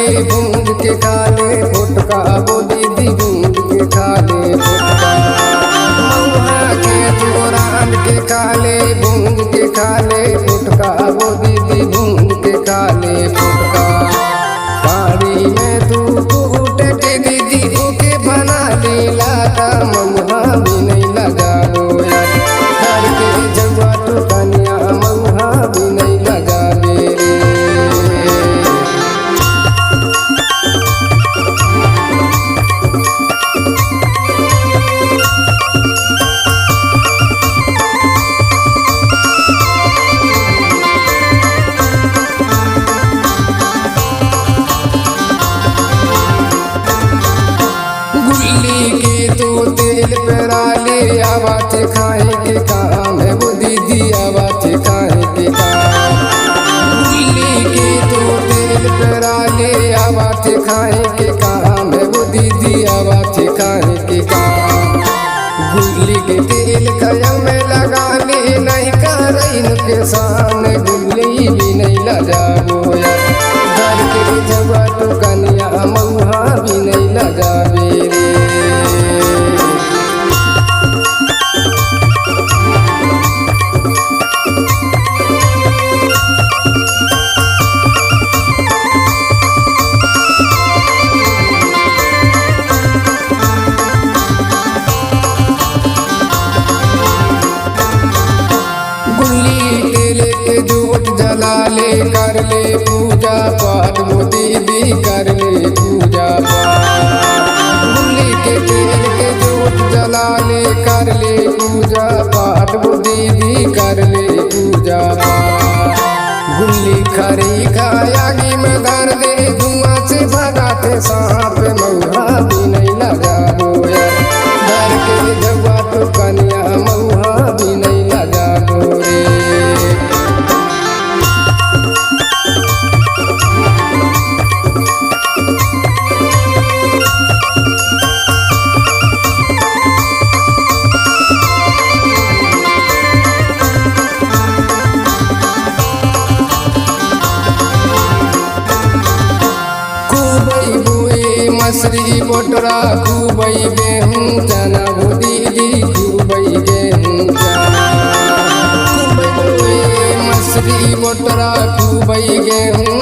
भूंज के खा ले फुटका, वो दीदी भूंज के खा ले फुटका। महुआ के चोरान के खा ले भूंज के खा ले फुटका, वो दीदी भूंज के खा ले फुटका। कारी में तू कूट के दीदी ओके बना ले लाता, महुआ भी नहीं लगा रोया। घर के जगह तो कन्या महुआ भी नहीं लगा मेरे। तेल पेराले आवाज खाए के काम है, वो दीदी आवाज खाए के काम। गुल्ली के तो तेल पेराले आवाज खाए के काम है, वो दीदी आवाज खाए के काम। गुल्ली के तेल खया में लगा ले नहीं कर इनके सामने, गुल्ली भी नहीं लगा गोया। घर के जगह तो कन्या महुआ भी नहीं लगा मेरे। जला ले कर ले पूजा पाठ, वो दीदी कर ले पूजा पाठ। गुल्ली के तेल के जोत जला ले कर ले पूजा पाठ, वो दीदी कर ले पूजा पाठ। गुल्ली खरी खायागी में धर दे धुआं से भगाते सांप, महुआ भी नहीं लगा गोया। घर के जगह तो कन्या महुआ भी नहीं लगा गोरे। मसरी बोटरा खूबई गेहूँ चना, वो दीदी खूबई गेहूँ चना। खूबई मसरी बोटरा खूबई गेहूँ